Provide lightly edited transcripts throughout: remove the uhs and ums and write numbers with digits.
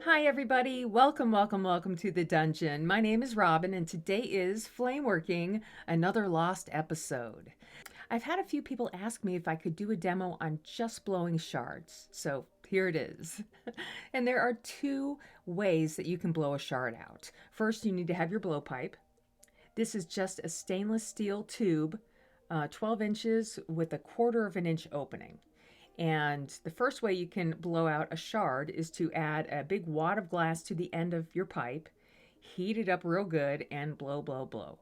Hi, everybody. Welcome, welcome, welcome to the dungeon. My name is Robin, and today is Flameworking, another lost episode. I've had a few people ask me if I could do a demo on just blowing shards, so here it is. And there are two ways that you can blow a shard out. First, you need to have your blowpipe. This is just a stainless steel tube, 12 inches with a quarter of an inch opening. And the first way you can blow out a shard is to add a big wad of glass to the end of your pipe, heat it up real good, and blow, blow, blow.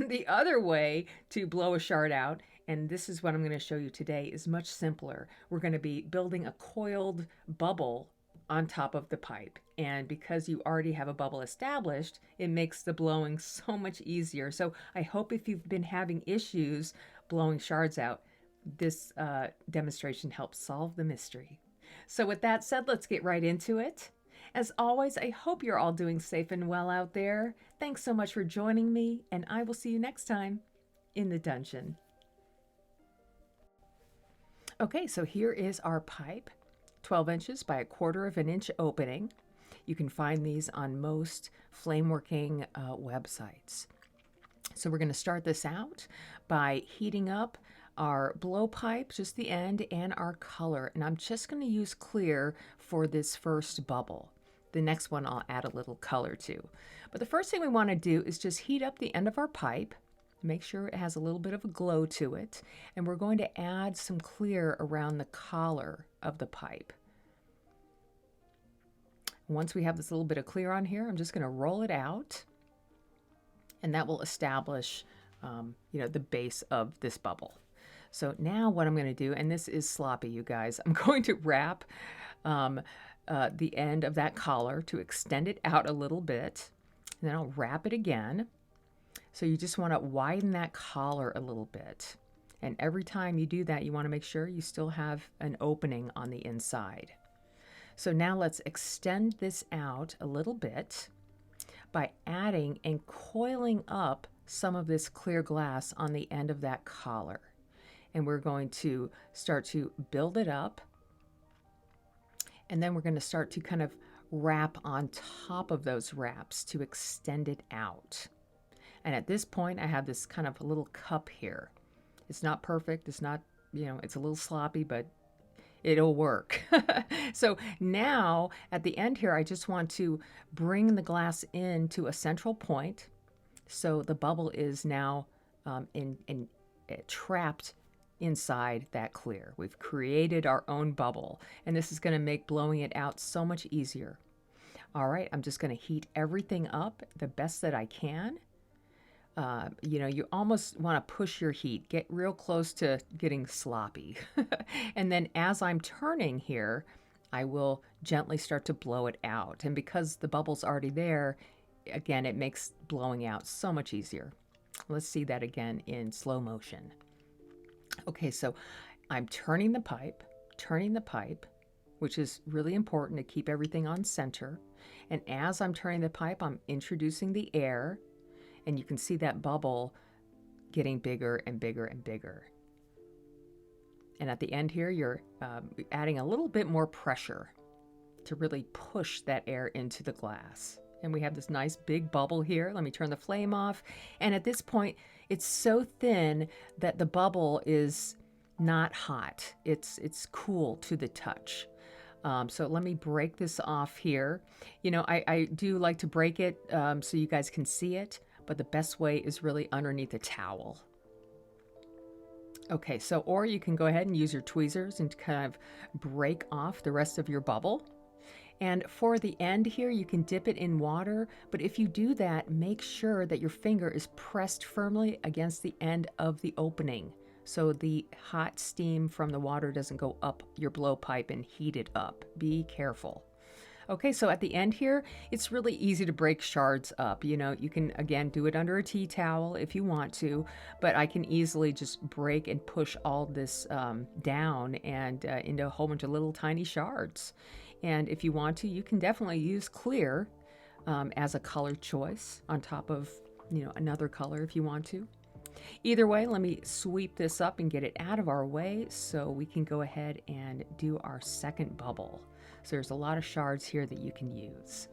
The other way to blow a shard out, and this is what I'm going to show you today, is much simpler. We're going to be building a coiled bubble on top of the pipe. And because you already have a bubble established, it makes the blowing so much easier. So I hope if you've been having issues blowing shards out, this demonstration helps solve the mystery. So with that said, let's get right into it. As always, I hope you're all doing safe and well out there. Thanks so much for joining me, and I will see you next time in the dungeon. Okay, so here is our pipe, 12 inches by a quarter of an inch opening. You can find these on most flameworking websites. So we're going to start this out by heating up our blowpipe, just the end, and our color. And I'm just going to use clear for this first bubble. The next one I'll add a little color to. But the first thing we want to do is just heat up the end of our pipe. Make sure it has a little bit of a glow to it. And we're going to add some clear around the collar of the pipe. Once we have this little bit of clear on here, I'm just going to roll it out. And that will establish, the base of this bubble. So now what I'm going to do, and this is sloppy, you guys, I'm going to wrap the end of that collar to extend it out a little bit. And then I'll wrap it again. So you just want to widen that collar a little bit. And every time you do that, you want to make sure you still have an opening on the inside. So now let's extend this out a little bit by adding and coiling up some of this clear glass on the end of that collar. And we're going to start to build it up. And then we're going to start to kind of wrap on top of those wraps to extend it out. And at this point, I have this kind of a little cup here. It's not perfect. It's not, it's a little sloppy, but it'll work. So now at the end here, I just want to bring the glass into a central point. So the bubble is now trapped inside that clear. We've created our own bubble, and this is going to make blowing it out so much easier. All right, I'm just going to heat everything up the best that I can. You almost want to push your heat, get real close to getting sloppy. And then as I'm turning here, I will gently start to blow it out. And because the bubble's already there, again, it makes blowing out so much easier. Let's see that again in slow motion. Okay, so I'm turning the pipe, which is really important to keep everything on center. And as I'm turning the pipe, I'm introducing the air. And you can see that bubble getting bigger and bigger and bigger. And at the end here, you're adding a little bit more pressure to really push that air into the glass. And we have this nice big bubble here. Let me turn the flame off. And at this point, it's so thin that the bubble is not hot. It's cool to the touch. So let me break this off here. I do like to break it so you guys can see it. But the best way is really underneath a towel. Okay, or you can go ahead and use your tweezers and kind of break off the rest of your bubble. And for the end here, you can dip it in water, but if you do that, make sure that your finger is pressed firmly against the end of the opening, so the hot steam from the water doesn't go up your blowpipe and heat it up. Be careful. Okay, so at the end here, it's really easy to break shards up. You can, again, do it under a tea towel if you want to, but I can easily just break and push all this down and into a whole bunch of little tiny shards. And if you want to, you can definitely use clear as a color choice on top of, another color if you want to. Either way, let me sweep this up and get it out of our way so we can go ahead and do our second bubble. So there's a lot of shards here that you can use.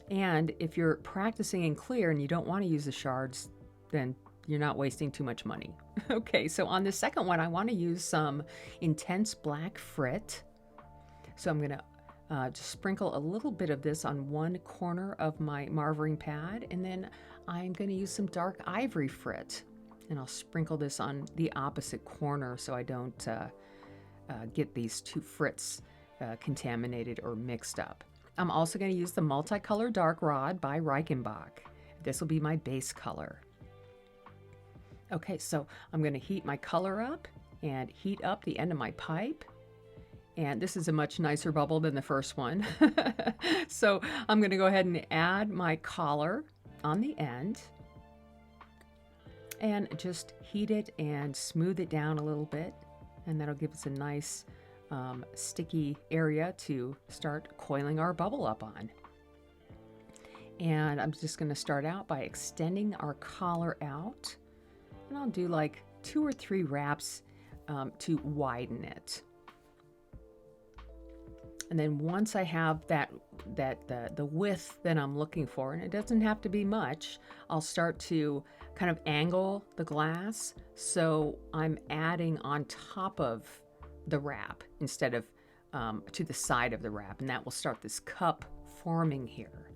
And if you're practicing in clear and you don't want to use the shards, then you're not wasting too much money. Okay, so on the second one, I want to use some intense black frit. So I'm going to just sprinkle a little bit of this on one corner of my marvering pad, and then I'm going to use some dark ivory frit, and I'll sprinkle this on the opposite corner so I don't get these two frits contaminated or mixed up. I'm also going to use the multicolor dark rod by Reichenbach. This will be my base color. Okay, so I'm going to heat my color up and heat up the end of my pipe. And this is a much nicer bubble than the first one. So I'm going to go ahead and add my collar on the end and just heat it and smooth it down a little bit. And that'll give us a nice sticky area to start coiling our bubble up on. And I'm just going to start out by extending our collar out. And I'll do like 2 or 3 wraps to widen it. And then once I have the width that I'm looking for, and it doesn't have to be much, I'll start to kind of angle the glass so I'm adding on top of the wrap instead of to the side of the wrap, and that will start this cup forming here.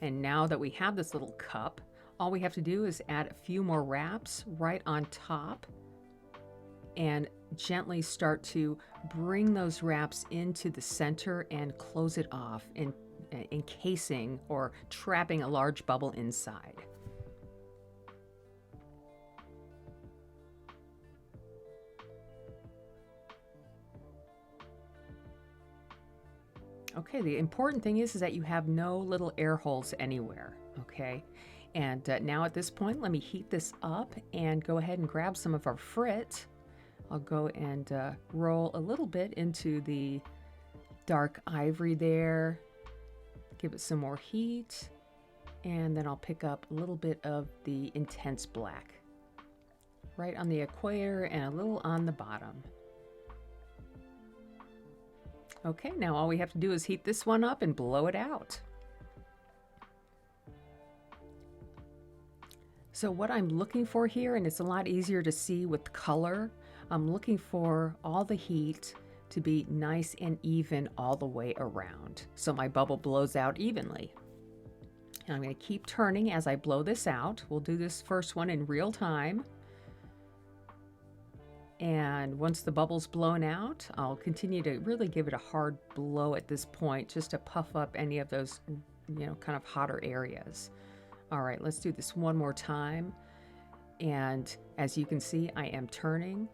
And now that we have this little cup, all we have to do is add a few more wraps right on top and gently start to bring those wraps into the center and close it off, encasing or trapping a large bubble inside. Okay, the important thing is that you have no little air holes anywhere, okay? And now at this point, let me heat this up and go ahead and grab some of our frit. I'll go and roll a little bit into the dark ivory there, give it some more heat, and then I'll pick up a little bit of the intense black right on the equator and a little on the bottom. Okay, now all we have to do is heat this one up and blow it out. So what I'm looking for here, and it's a lot easier to see with color, I'm looking for all the heat to be nice and even all the way around, so my bubble blows out evenly. And I'm going to keep turning as I blow this out. We'll do this first one in real time. And once the bubble's blown out, I'll continue to really give it a hard blow at this point, just to puff up any of those, kind of hotter areas. All right, let's do this one more time. And as you can see, I am turning,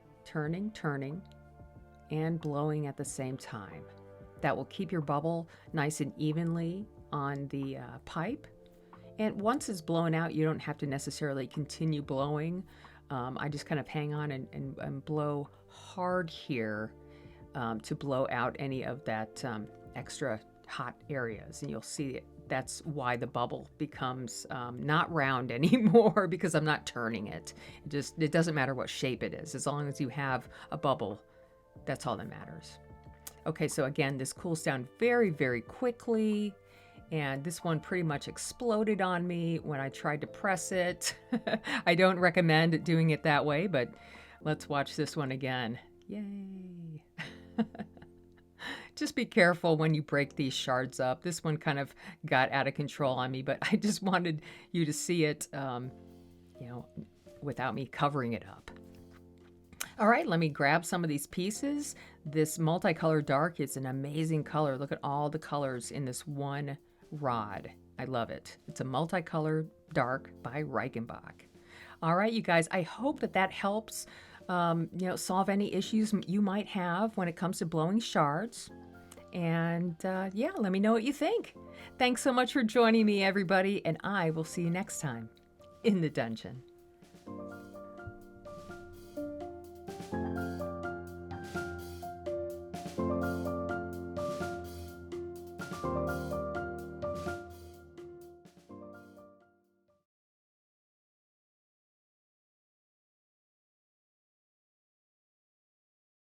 and blowing at the same time. That will keep your bubble nice and evenly on the pipe. And once it's blown out, you don't have to necessarily continue blowing. I just kind of hang on and blow hard here to blow out any of that extra hot areas. And you'll see that's why the bubble becomes not round anymore, because I'm not turning it. It doesn't matter what shape it is. As long as you have a bubble, that's all that matters. Okay, so again, this cools down very, very quickly. And this one pretty much exploded on me when I tried to press it. I don't recommend doing it that way, but let's watch this one again. Yay! Just be careful when you break these shards up. This one kind of got out of control on me, but I just wanted you to see it, without me covering it up. All right, let me grab some of these pieces. This multicolored dark is an amazing color. Look at all the colors in this one rod. I love it. It's a multicolored dark by Reichenbach. All right, you guys, I hope that helps solve any issues you might have when it comes to blowing shards. And let me know what you think. Thanks so much for joining me, everybody, and I will see you next time in the dungeon.